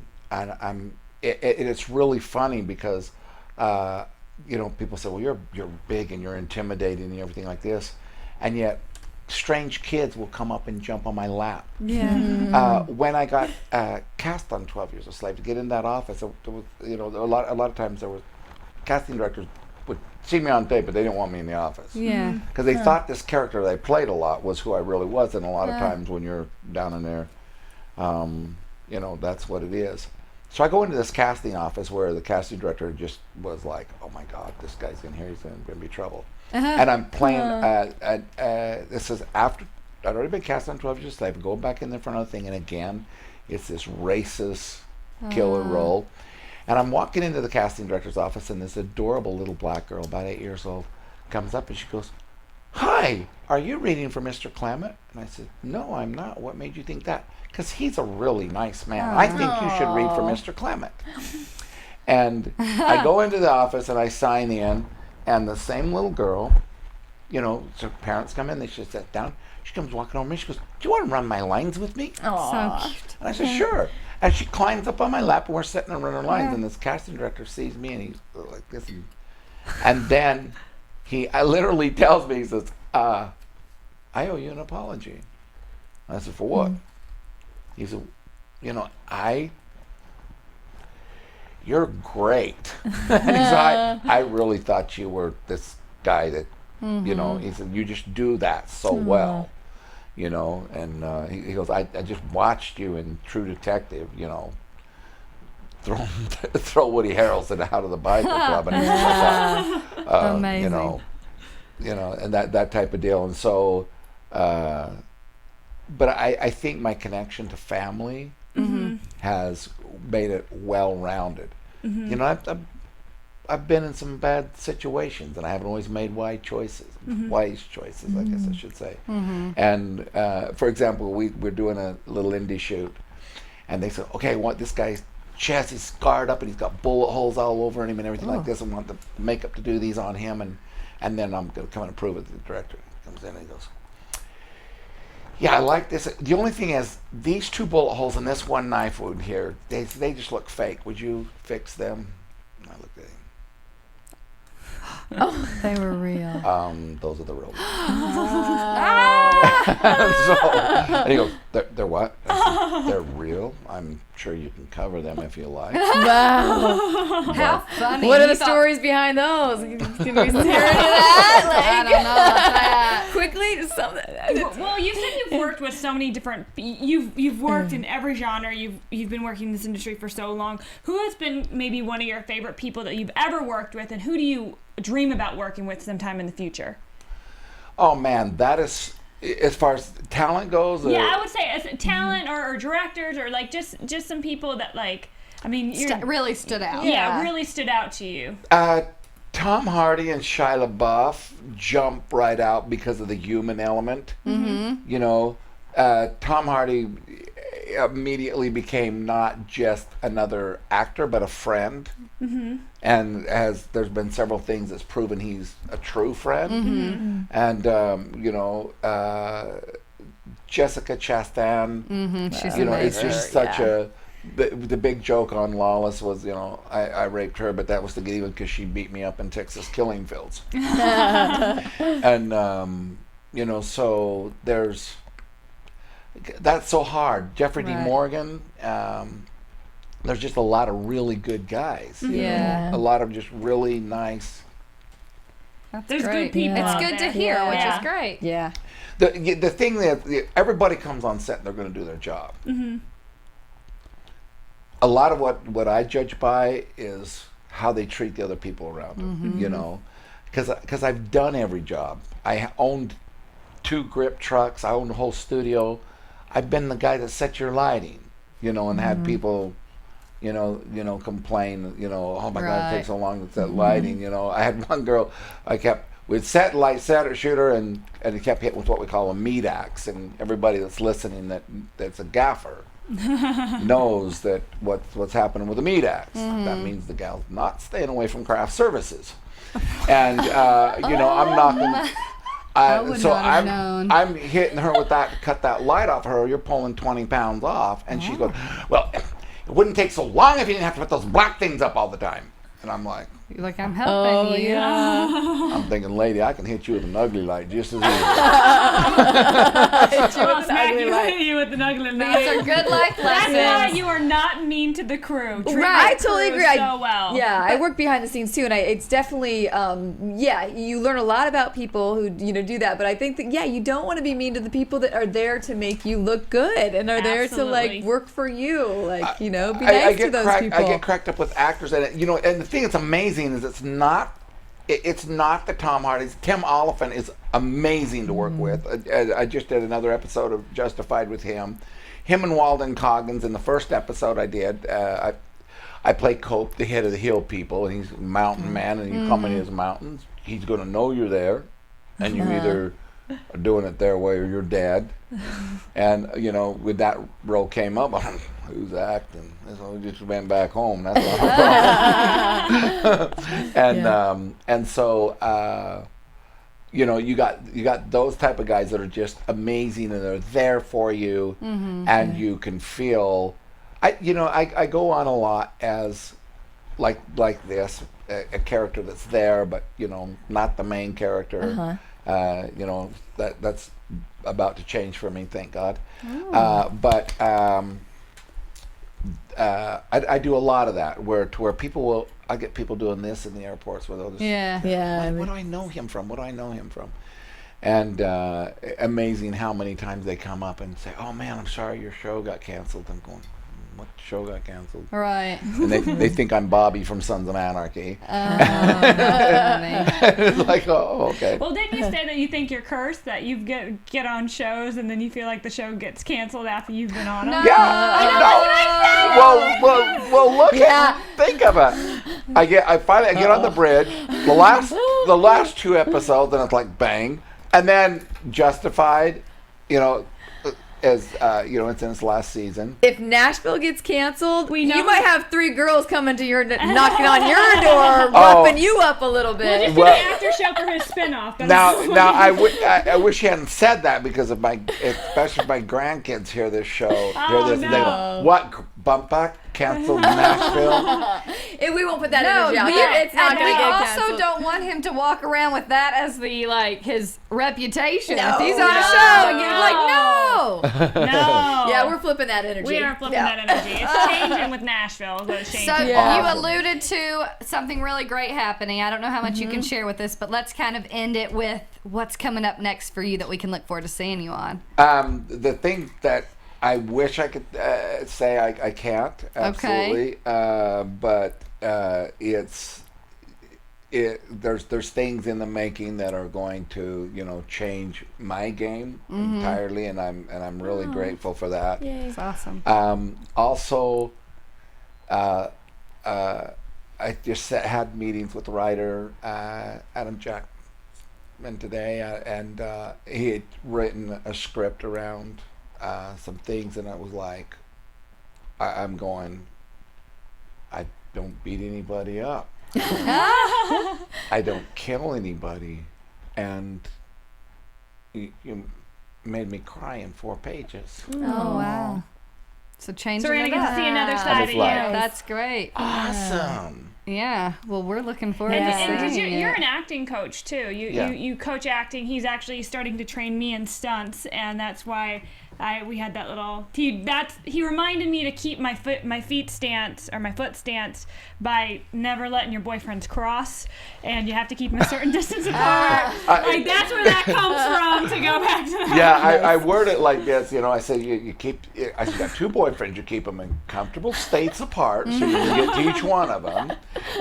it's really funny because people say, well, you're big and you're intimidating and everything like this, and yet strange kids will come up and jump on my lap. Yeah. When I got cast on 12 Years a Slave, to get in that office, there was, you know, a lot of times there was casting directors would see me on tape, but they didn't want me in the office. Yeah. Because they thought this character they played a lot was who I really was, and a lot of times when you're down in there, you know, that's what it is. So I go into this casting office where the casting director just was like, "Oh my God, this guy's in here. He's going to be trouble." And I'm playing. This is after I'd already been cast on 12 Years a Slave. Go back in there for another thing, and again, it's this racist killer role. And I'm walking into the casting director's office, and this adorable little black girl, about 8 years old, comes up and she goes, "Hi, are you reading for Mr. Clement?" And I said, "No, I'm not. What made you think that?" "Because he's a really nice man. I think you should read for Mr. Clement." And I go into the office and I sign in, and the same little girl, you know, so parents come in, they should sit down. She comes walking over me, she goes, "Do you want to run my lines with me?" So cute. And I said, "Sure." And she climbs up on my lap, and we're sitting and running lines, and this casting director sees me, and he's like this. And then he literally tells me, he says, "I owe you an apology." And I said, "For what?" He said, "You know, you're great." And he said, I really thought you were this guy that, you know," he said, "you just do that so well." You know, and he goes, I just watched you in True Detective, you know, throw Woody Harrelson out of the bicycle club, and Amazing. you know, and that type of deal. And so, but I think my connection to family has made it well-rounded. You know, I've been in some bad situations, and I haven't always made wise choices, I guess I should say. And for example, we're doing a little indie shoot, and they said, "Okay, I want this guy's chest, he's scarred up, and he's got bullet holes all over him and everything like this. I want the makeup to do these on him, and then I'm going to come and approve it." The director comes in and he goes, "Yeah, I like this. The only thing is, these 2 bullet holes and this 1 knife wound here, they just look fake. Would you fix them?" And I looked at him. They were real. Those are the real ones. And he goes, They're what?" I said, "They're real. I'm sure you can cover them if you like." Wow. How funny. What are He the thought- stories behind those? Can we hear any of that? I don't know about that. Quickly, just something. Well, you said you've worked with so many different. You've worked in every genre. You've been working in this industry for so long. Who has been maybe one of your favorite people that you've ever worked with, and who do you dream about working with sometime in the future? Oh man, that is, as far as talent goes. Yeah, I would say as talent or directors or like just some people that like. I mean, really stood out. Yeah, really stood out to you. Tom Hardy and Shia LaBeouf jump right out because of the human element. You know, Tom Hardy immediately became not just another actor, but a friend. And there's been several things that's proven he's a true friend. And, you know, Jessica Chastain, She's you know, it's amazing. just such a... The big joke on Lawless was, you know, I raped her, but that was to get even because she beat me up in Texas killing fields. And, you know, so that's so hard. Jeffrey D. Morgan, there's just a lot of really good guys. You know? A lot of just really nice. There's great. good people. It's out good there. to hear, which Yeah. is great. Yeah. The thing that everybody comes on set and they're going to do their job. A lot of what I judge by is how they treat the other people around them, you know, because I've done every job. I owned 2 grip trucks. I owned a whole studio. I've been the guy that set your lighting, you know, and had people, you know, complain, you know, "Oh my God, it takes so long to set lighting." You know, I had one girl, we'd set her, and it kept hitting with what we call a meat axe, and everybody that's listening that's a gaffer knows that what's happening with a meat axe. That means the gal's not staying away from craft services. And you know, I'm knocking. I'm hitting her with that to cut that light off her. You're pulling 20 pounds off, and she goes, "Well, it wouldn't take so long if you didn't have to put those black things up all the time." And I'm like, You're like, I'm helping you. Yeah. I'm thinking, lady, I can hit you with an ugly light just as easy. I'll smack you with an ugly light. These are good life That's lessons. why you are not mean to the crew. Treat Right, I the totally crew agree. So well. Yeah, I work behind the scenes too, and it's definitely, you learn a lot about people who do that. But I think that you don't want to be mean to the people that are there to make you look good and are there to like work for you, like be nice to those people. I get cracked up with actors, and and the thing that's amazing is it's not the Tom Hardys. Tim Oliphant is amazing to work with. I just did another episode of Justified with him. Him and Walden Coggins in the first episode I did. I play Cope, the head of the hill people, and he's a mountain man, and you come in his mountains. He's going to know you're there, and you either are doing it their way or you're dead. And with that role came up, who's acting? So we just went back home. That's what and so you got those type of guys that are just amazing, and they're there for you, and you can feel. I go on a lot as like this, a character that's there, but not the main character. That's about to change for me, thank God. But I do a lot of that, where people I get people doing this in the airports where they'll just what do I know him from? What do I know him from? And amazing how many times they come up and say, "Oh man, I'm sorry your show got canceled." I'm going, what show got canceled? Right. And they think I'm Bobby from Sons of Anarchy. It's like, oh, okay. Well, didn't you say that you think you're cursed, that you get on shows and then you feel like the show gets canceled after you've been on them? Well, look at think of it. I finally get on the bridge. The last 2 episodes, and it's like bang, and then Justified, as it's in its last season. If Nashville gets canceled, you might have 3 girls coming to your knocking on your door, roughing you up a little bit. We'll just do an after show for his spinoff. Now I wish he hadn't said that, because of especially if my grandkids hear this show, hear this, and they go, "What bump back canceled Nashville?" We won't put that energy out there. It's not going to get canceled. We also don't want him to walk around with that as his reputation. No, if he's on a show, you're like, no. Yeah, we're flipping that energy. We are flipping that energy. It's changing with Nashville. It's changing. So you alluded to something really great happening. I don't know how much you can share with us, but let's kind of end it with what's coming up next for you that we can look forward to seeing you on. The thing that I wish I could say I can't, absolutely. Okay. But there's things in the making that are going to change my game entirely, and I'm really grateful for that. Yay. That's awesome. Also, I just had meetings with the writer Adam Jackman today, and he had written a script around some things, and I was like, I'm going, I don't beat anybody up. I don't kill anybody, and you made me cry in 4 pages. Oh wow! So changing. So we're gonna it get up. to see another side of you. That's great. Awesome. Yeah. Well, we're looking forward to And seeing it. you're an acting coach too. You coach acting. He's actually starting to train me in stunts, and that's why we had that little. He reminded me to keep my foot stance by never letting your boyfriends cross, and you have to keep them a certain distance apart. That's where that comes from. To go back to that. Yeah, I word it like this. I said you keep. I said, you got 2 boyfriends. You keep them in comfortable states apart, so you can get to each one of them,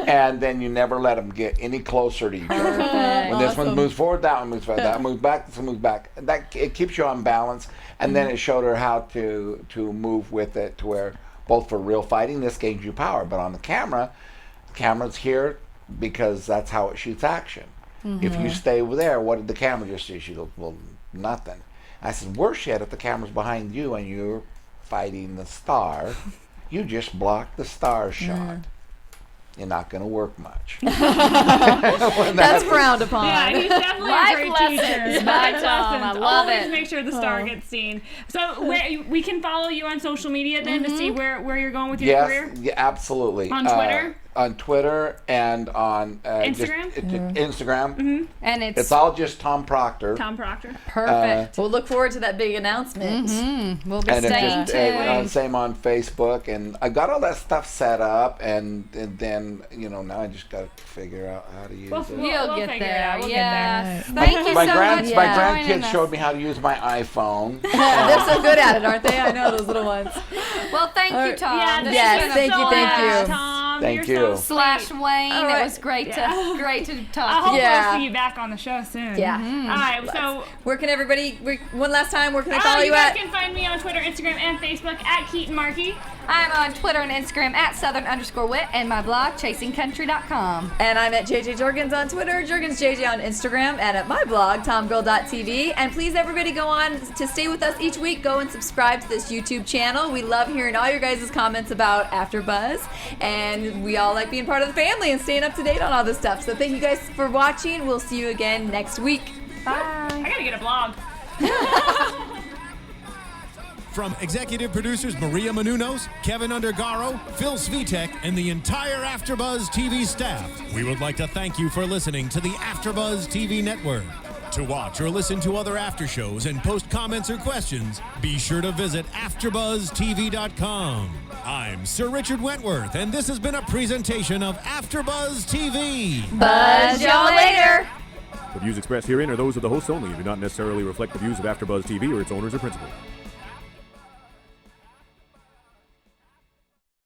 and then you never let them get any closer to each other. When this one moves forward, that one moves forward, that one moves back, this one moves back. And it keeps you on balance. And then it showed her how to move with it to where, both for real fighting, this gains you power, but on the camera's here because that's how it shoots action. If you stay there, what did the camera just do? She goes, well, nothing. I said, worse yet, if the camera's behind you and you're fighting the star, you just block the star shot. You're not going to work much. That's frowned upon. Yeah, he's definitely Life a great lessons. teacher. Life lessons. I love Always it. make sure the star gets seen. So we can follow you on social media then to see where you're going with your career? Yeah, absolutely. On Twitter? on Twitter and on Instagram. Instagram, and it's all just Tom Proctor. Tom Proctor. Perfect. We'll look forward to that big announcement. We'll be And staying tuned. same on Facebook, and I got all that stuff set up, and then now I just got to figure out how to use it. You'll get figure it there. out. We'll Yeah. get Thank you so much. My for joining grandkids us. showed me how to use my iPhone. They're so good at it, aren't they? I know those little ones. Well, thank you, Tom. Yeah, This Yes, has been thank a you, blast. thank you. Tom, Thank you're you. so Slash sweet. Wayne. All It right. was great to I talk hope to you. Yeah. we'll see you back on the show soon. Yeah. All right, so Where can everybody, one last time, where can I follow you you guys at? can find me on Twitter, Instagram, and Facebook at Keetin Marchi. I'm on Twitter and Instagram at Southern_Wit and my blog, chasingcountry.com. And I'm at JJ Jurgens on Twitter, JurgensJJ on Instagram, and at my blog, tomgirl.tv. And please, everybody, go on to stay with us each week. Go and subscribe to this YouTube channel. We love hearing all your guys' comments about AfterBuzz, and we all like being part of the family and staying up to date on all this stuff. So thank you guys for watching. We'll see you again next week. Bye. I gotta get a blog. From executive producers Maria Menounos, Kevin Undergaro, Phil Svitek, and the entire AfterBuzz TV staff, we would like to thank you for listening to the AfterBuzz TV network. To watch or listen to other after shows and post comments or questions, be sure to visit AfterBuzzTV.com. I'm Sir Richard Wentworth, and this has been a presentation of AfterBuzz TV. Buzz y'all later. The views expressed herein are those of the hosts only and do not necessarily reflect the views of AfterBuzz TV or its owners or principals.